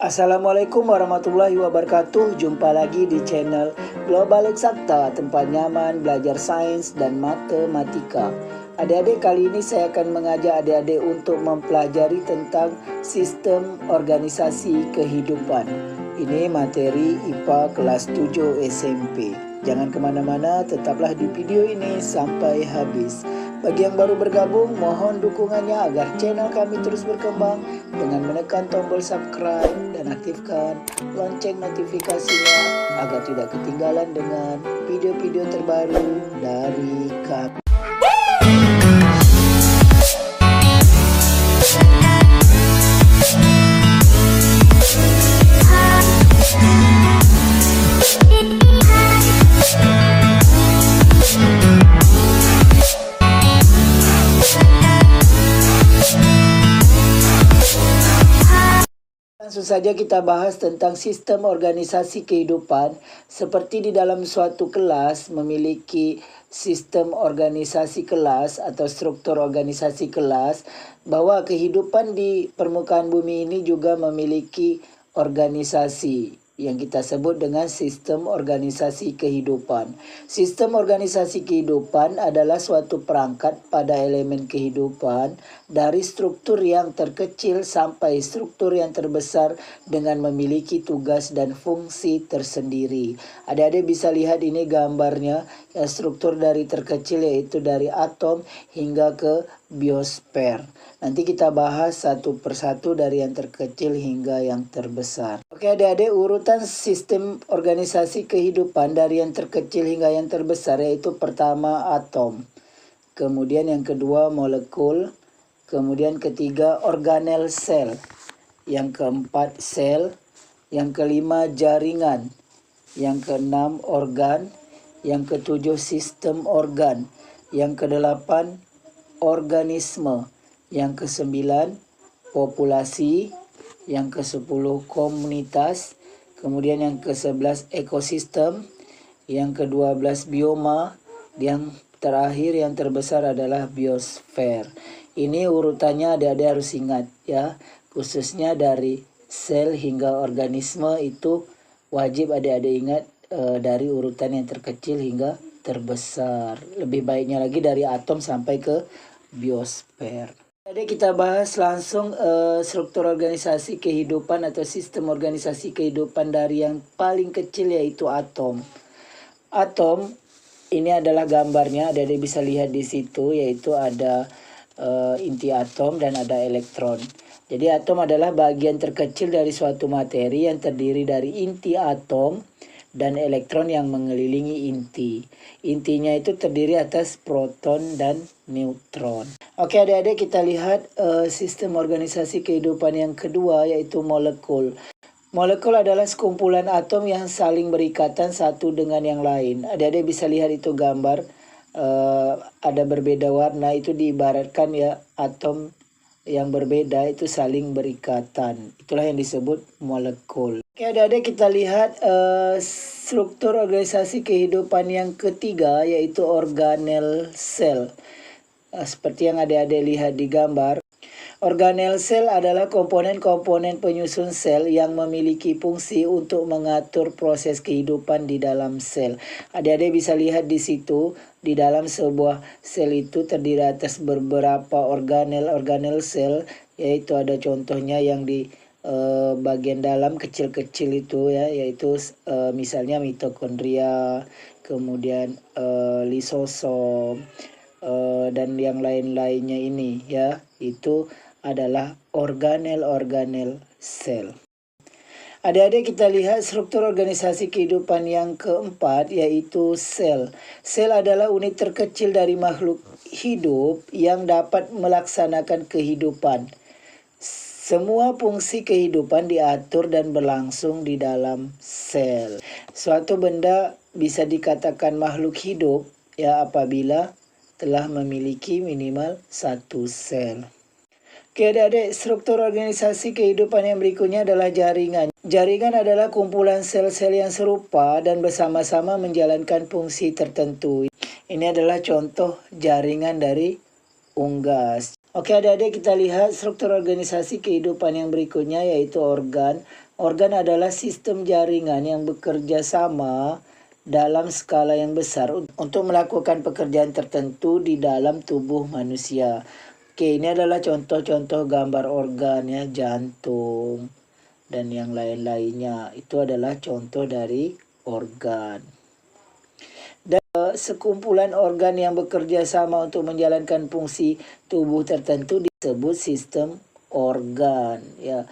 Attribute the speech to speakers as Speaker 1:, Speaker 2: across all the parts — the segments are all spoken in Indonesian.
Speaker 1: Assalamualaikum warahmatullahi wabarakatuh. Jumpa lagi di channel Global Eksakta, tempat nyaman belajar sains dan matematika. Adik-adik, kali ini saya akan mengajak adik-adik untuk mempelajari tentang sistem organisasi kehidupan. Ini materi IPA kelas 7 SMP. Jangan kemana-mana, tetaplah di video ini sampai habis. Bagi yang baru bergabung, mohon dukungannya agar channel kami terus berkembang dengan menekan tombol subscribe dan aktifkan lonceng notifikasinya agar tidak ketinggalan dengan video-video terbaru dari kami. Langsung saja kita bahas tentang sistem organisasi kehidupan. Seperti di dalam suatu kelas memiliki sistem organisasi kelas atau struktur organisasi kelas, bahwa kehidupan di permukaan bumi ini juga memiliki organisasi yang kita sebut dengan sistem organisasi kehidupan. Sistem organisasi kehidupan adalah suatu perangkat pada elemen kehidupan dari struktur yang terkecil sampai struktur yang terbesar dengan memiliki tugas dan fungsi tersendiri. Adik-adik bisa lihat ini gambarnya, ya, struktur dari terkecil yaitu dari atom hingga ke biosfer. Nanti kita bahas satu persatu dari yang terkecil hingga yang terbesar. Oke adik-adik, urutan sistem organisasi kehidupan dari yang terkecil hingga yang terbesar yaitu pertama atom, kemudian yang kedua molekul, kemudian ketiga organel sel, yang keempat sel, yang kelima jaringan, yang keenam organ, yang ketujuh sistem organ, yang kedelapan organisme, yang kesembilan populasi, yang kesepuluh komunitas, kemudian yang ke-11 ekosistem, yang ke-12 bioma, yang terakhir yang terbesar adalah biosfer. Ini urutannya adik-adik harus ingat ya, khususnya dari sel hingga organisme itu wajib adik-adik ingat dari urutan yang terkecil hingga terbesar. Lebih baiknya lagi dari atom sampai ke biosfer. Jadi kita bahas langsung struktur organisasi kehidupan atau sistem organisasi kehidupan dari yang paling kecil yaitu atom. Atom ini adalah gambarnya, adik-adik bisa lihat di situ, yaitu ada inti atom dan ada elektron. Jadi atom adalah bagian terkecil dari suatu materi yang terdiri dari inti atom dan elektron yang mengelilingi inti. Intinya itu terdiri atas proton dan neutron. Oke adik-adik, kita lihat sistem organisasi kehidupan yang kedua yaitu molekul. Molekul adalah sekumpulan atom yang saling berikatan satu dengan yang lain. Adik-adik bisa lihat itu gambar, ada berbeda warna, itu diibaratkan ya atom yang berbeda itu saling berikatan. Itulah yang disebut molekul. Oke adik-adik, kita lihat struktur organisasi kehidupan yang ketiga yaitu organel sel. Seperti yang adik-adik lihat di gambar, organel sel adalah komponen-komponen penyusun sel yang memiliki fungsi untuk mengatur proses kehidupan di dalam sel. Adik-adik bisa lihat di situ, di dalam sebuah sel itu terdiri atas beberapa organel sel, yaitu ada contohnya yang di bagian dalam kecil-kecil itu ya, yaitu misalnya mitokondria, kemudian lisosom, dan yang lain-lainnya ini ya, itu adalah organel sel. Adik-adik kita lihat struktur organisasi kehidupan yang keempat yaitu sel. Sel adalah unit terkecil dari makhluk hidup yang dapat melaksanakan kehidupan. Semua fungsi kehidupan diatur dan berlangsung di dalam sel. Suatu benda bisa dikatakan makhluk hidup ya apabila telah memiliki minimal satu sel. Oke adik-adik, struktur organisasi kehidupan yang berikutnya adalah jaringan. Jaringan adalah kumpulan sel-sel yang serupa dan bersama-sama menjalankan fungsi tertentu. Ini adalah contoh jaringan dari unggas. Oke adik-adik, kita lihat struktur organisasi kehidupan yang berikutnya yaitu organ. Organ adalah sistem jaringan yang bekerja sama dalam skala yang besar untuk melakukan pekerjaan tertentu di dalam tubuh manusia. Oke, ini adalah contoh-contoh gambar organ ya, jantung dan yang lain-lainnya. Itu adalah contoh dari organ. Sekumpulan organ yang bekerja sama untuk menjalankan fungsi tubuh tertentu disebut sistem organ ya.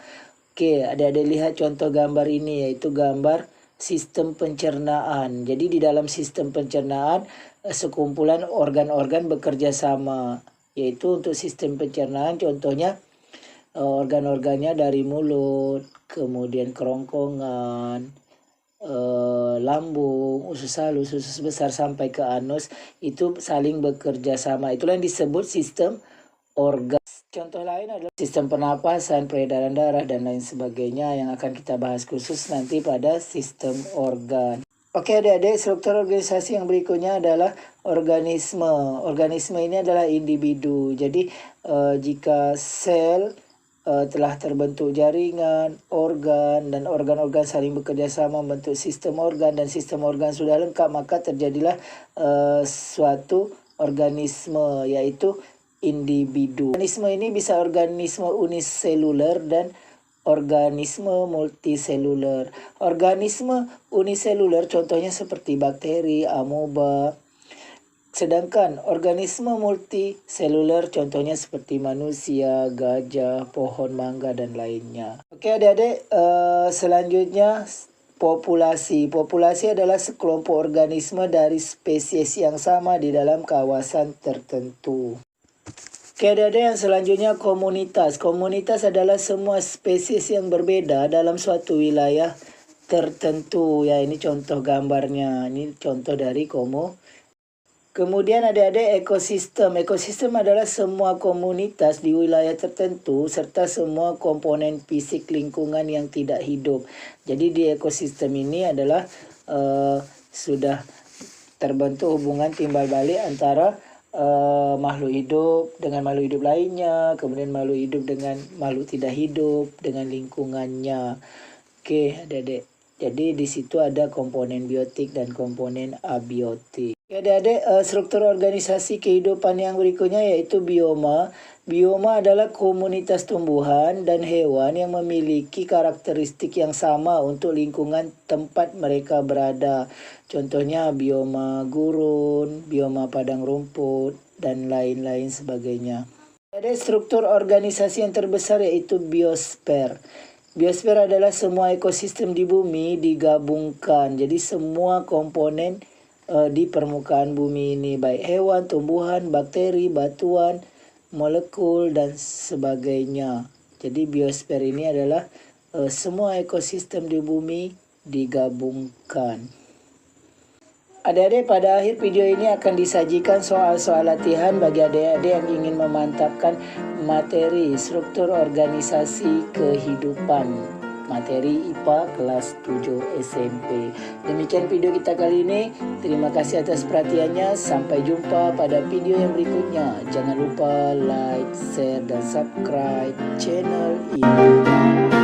Speaker 1: Oke, ada lihat contoh gambar ini, yaitu gambar sistem pencernaan. Jadi di dalam sistem pencernaan sekumpulan organ-organ bekerja sama, yaitu untuk sistem pencernaan contohnya organ-organnya dari mulut, kemudian kerongkongan, lambung, usus halus, usus besar sampai ke anus, itu saling bekerja sama. Itulah yang disebut sistem organ. Contoh lain adalah sistem pernapasan, peredaran darah, dan lain sebagainya yang akan kita bahas khusus nanti pada sistem organ. Oke adik-adik, struktur organisasi yang berikutnya adalah organisme. Organisme ini adalah individu. Jadi jika sel telah terbentuk jaringan, organ, dan organ-organ saling bekerja sama membentuk sistem organ, dan sistem organ sudah lengkap, maka terjadilah suatu organisme, yaitu individu. Organisme ini bisa organisme uniseluler dan organisme multiseluler. Organisme uniseluler contohnya seperti bakteri, amoeba. Sedangkan organisme multiseluler contohnya seperti manusia, gajah, pohon mangga, dan lainnya. Oke adik-adik, selanjutnya populasi. Populasi adalah sekelompok organisme dari spesies yang sama di dalam kawasan tertentu. Oke adik-adik, yang selanjutnya komunitas. Komunitas adalah semua spesies yang berbeda dalam suatu wilayah tertentu. Ya, ini contoh gambarnya. Ini contoh dari Kemudian adik-adik ekosistem. Ekosistem adalah semua komunitas di wilayah tertentu serta semua komponen fisik lingkungan yang tidak hidup. Jadi di ekosistem ini adalah sudah terbentuk hubungan timbal balik antara makhluk hidup dengan makhluk hidup lainnya, kemudian makhluk hidup dengan makhluk tidak hidup, dengan lingkungannya. Oke adik-adik. Jadi di situ ada komponen biotik dan komponen abiotik. Adik-adik, struktur organisasi kehidupan yang berikutnya yaitu bioma. Bioma adalah komunitas tumbuhan dan hewan yang memiliki karakteristik yang sama untuk lingkungan tempat mereka berada. Contohnya bioma gurun, bioma padang rumput, dan lain-lain sebagainya. Ada struktur organisasi yang terbesar yaitu biosfer. Biosfer adalah semua ekosistem di bumi digabungkan. Jadi semua komponen di permukaan bumi ini, baik hewan, tumbuhan, bakteri, batuan, molekul, dan sebagainya. Jadi biosfer ini adalah semua ekosistem di bumi digabungkan. Adik-adik, pada akhir video ini akan disajikan soal-soal latihan bagi adik-adik yang ingin memantapkan materi struktur organisasi kehidupan. Materi IPA kelas 7 SMP. Demikian video kita kali ini. Terima kasih atas perhatiannya. Sampai jumpa pada video yang berikutnya. Jangan lupa like, share, dan subscribe channel ini.